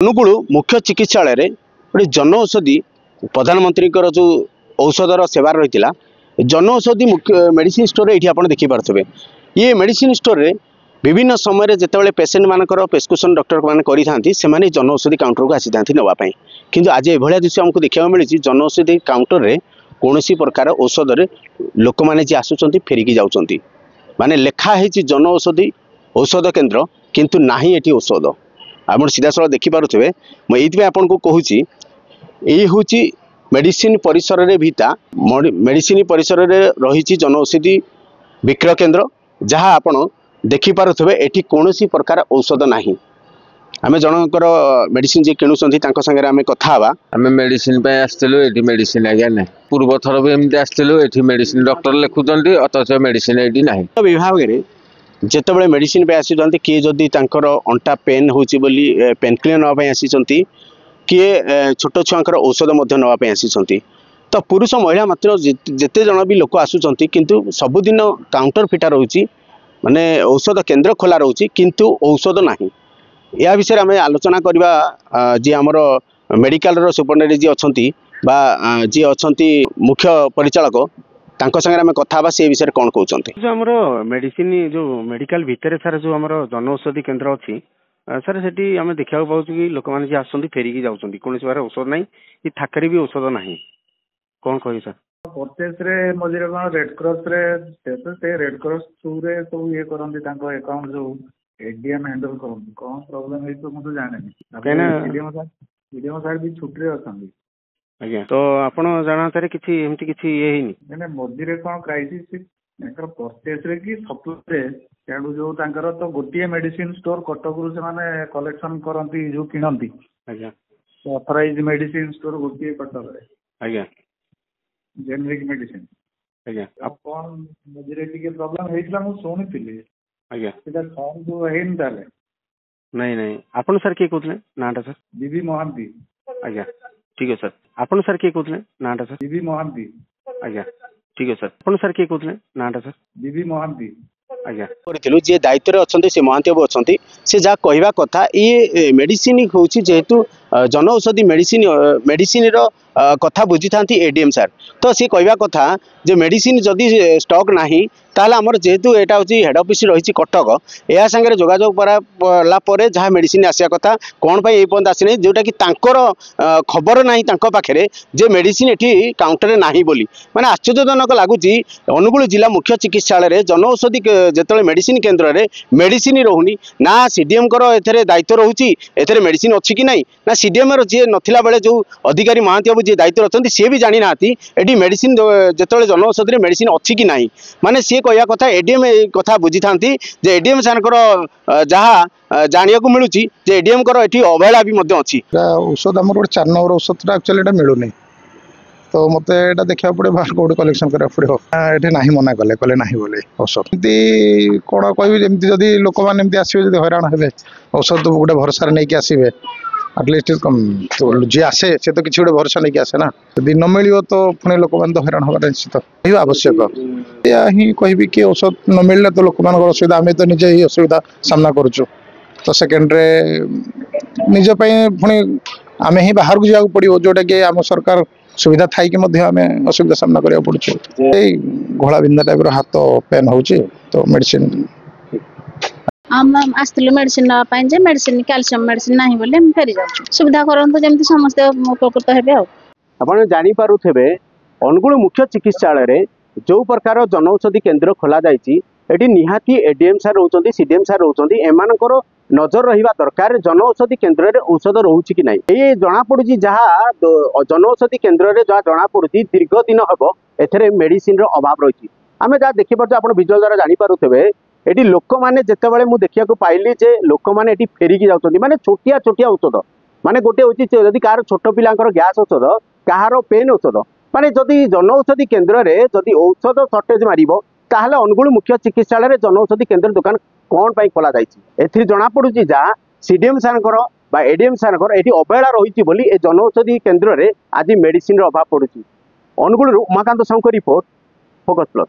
अनुगुल मुख्य चिकित्सालय गोटे जन औषधि प्रधानमंत्री जो औषधर सेवार रही जन औषधि मुख्य मेडिसिन स्टोर ये आप देखिपे ये मेडिसिन स्टोर रे विभिन्न समय जिते पेसेंट मानकर प्रेस्क्रिप्शन डॉक्टर मैंने करें जन औषधि काउंटर को आसी था नापी किंतु आज ये दृश्य आमको देखा मिली जन औषधि काउंटर रे कौन प्रकार औषध लोक मैंने जी आसुँच फेरिकी जाऊँच माने लेखाही जन औषधि औषध केन्द्र किंतु नाही एटी औषध आप सीधा साल देखिपे मुझे आपन को कहूँ यही हूँ मेडिसिन परिसर रे भीता मेडिसिन परिसर रे रही जन औषधि विक्रय केन्द्र जहाँ आपण देखिपे एटी कौन प्रकार औषध नाही आम जनकर मेडिसिन जी किणुंट सागे आम कथा आम मेडिसिन आसलु ये मेडिसिन आज्ञा ना पूर्व थर भी एमती आसलु ये मेडिसिन डॉक्टर लिखुंट अथच मेडिसिन ये ना विभाग में जितेबाला मेडिसिन पे आसी किए जदि अंटा पेन हो पेन क्लियर नापी आसी किए छोट छुआर औषध नापी आसी तो पुरुष महिला मात्र जिते जन भी लोक आसुँच किंतु सबुदिन काउंटर फिटा रोचे माने औषध केन्द्र खोला रोचे किंतु औषध नहीं या विषय आम आलोचना करवा जी आमर मेडिकल सुपरिटेडेंट जी अच्छा जी अच्छा मुख्य परिचालक तांको संगे आम कथा से विषय कौन कहते जो आमर मेडिसिन जो मेडिकल भितर सर जो आमर जन औषधि केन्द्र अच्छी सर से आम देखा पाऊँ कि लोक मैंने जी आसुँच फेरिकी जाऊँच कौन बार औषध ना कि थाकरे भी औषध ना कौन कह सर परचेस रे मझे कौन रेड क्रॉस रे से रेड क्रॉस थ्रू रे सब ये करंती तांको अकाउंट जो एडीएम हैंडल करंती कौन प्रॉब्लम है तो मुझे जाने सीडीएम साहब भी छुट्टी रे अछंती आज्ञा तो आपण जानतारे किछि एमती किछि ये हिनी माने मझिरे कौन क्राइसिस एकर परचेस रे कि सप्लाई रे त्याडू जो तांकर तो गोटिए मेडिसिन स्टोर कटक रु से माने कलेक्शन करंती जो किनंती आज्ञा ऑथराइज्ड मेडिसिन स्टोर गोटिए कटक रे आज्ञा जेनेरिक मेडिसिन आज्ञा अब कौन मझिरे टिके प्रॉब्लम हेइतला मु सुनिथिली आज्ञा सेटा कौन जो हेइन ताले नहीं नहीं आपण सर के कहतले नाटा सर बीबी मोहंती आज्ञा ठीक है सर आपण सर के कहतले नाटा सर बीबी मोहंती आज्ञा ठीक है सर आपण सर के कहतले नाटा सर बीबी मोहंती आज्ञा करथिलु जे दायित्व रे अछंती से महांती बाबू अछंती से जा कहवा कथा ये मेडिसिन होउची जेहेतु जन औषधि मेडिसिन रो कथा बुझी था एडीएम सार तो सी कहवा कथा जे मेडिसिन जदि स्टॉक नाही ताहले हमर जेहेतु एटा होची हेड ऑफिस रही कटक या संगे जोगाजोग परा परे जहाँ मेडिसिन आसिया कथा कौन पाई ए पर्यंत आसी जोटा कि तांकर खबर नाही तांको पाखरे जे मेडिसिन एठी काउंटर रे नाही बोली माने आश्चर्यजनक लागुची अनुगुल जिला मुख्य चिकित्सालय रे जन औषधि जेतले मेडिसिन केन्द्र रे मेडिसिन रोहुनी ना सीडीएम कर एथरे दायित्व रहउची एथरे मेडिसिन अछि कि नाही ना सीडीएम रो जे नथिला बेले जो अधिकारी महांती बाबू जे दायित्व रचंती से भी जानी नाती एडी मेडिसिन जेतले जन औषधि रे मेडिसिन अछि कि नाही माने से कहया कथा एडीएम कथा बुझी थांती जे एडीएम सानकर जहाँ जानिया को मिलूची जे एडीएम कर एठी अवहेला भी मध्य अछि औषध हमर गोटे 4 नंबर औषध एक्चुअली एटा मिलुनी तो मते एटा देखा पड़े बाहर कोड कलेक्शन करा पड़े एठी नाही मना कले नाही बोले औषध एमती कोन कहबी जेमती जदी लोक माने एमती आसीबे जदी हैरान हेबे औषध तो गोटे भरोसा नै कि आसीबे एटलिस्ट कम तो जी आसे से तो किसी गोटे भरोसा नहीं आसे ना यदि न मिल तो पुणी लोक मैंने तो हैरान हवा निश्चित आवश्यक या ही कहबी कि औषध न मिलने तो लोक मान असुविधा आम तो निजे ही असुविधा सामना करुचु तो सेकेंड्रे निज पुणी आम ही बाहर को जावाक पड़ो जोटा कि आम सरकार सुविधा थी कि आम असुविधा सामना करा पड़ुचु घोड़ा बिंदा टाइप हाथ पेन हो तो मेडिसिन हम आसलु मेडिसिन नापी मेडिसिन कैल्शियम मेडिसिन ना बोले फेरी जाऊँ सुविधा करते जमी समस्ते उपकृत हे आप जानीपे अनुगुल मुख्य चिकित्सालय जो प्रकार जन औषधि केन्द्र खोल जाती निहाती एडीएम सार रोचे सीडीएम सार रोचे एमानकर नजर रहा दरकार जन औषधि केन्द्र में औषध रोचे कि नहीं ये जना पड़ी जहाँ जन औषधि केन्द्र में जहाँ जना पड़ी दीर्घ दिन हम एथे मेडिसिन अभाव रही आम जहाँ देखिपे आप विजुअल द्वारा जानीपे एटी लोक मैंने जिते बड़े मुझे देखा पाइली जे लोक मैंने फेरिकी जाऊँच माने छोटिया छोटिया औषध माने गोटे हूँ जदि कार छोट पिलांकर गैस औषध कहार पेन औषध माने जदि जन औषधि केन्द्र में जदि औषध सर्टेज मारिबो ताहले अनुगुल मुख्य चिकित्सालय रे जन औषधि केन्द्र दुकान कौन पाई खोला जाइछि एथि जना पड़ुछि जहाँ सीडीएम सारकर बा एडीएम सारकर एटी अवहेला रही बोली ए जन औषधि केन्द्र में आज मेडिसिन अभाव पड़ुछि Angul Umakant Sahu report focus plus.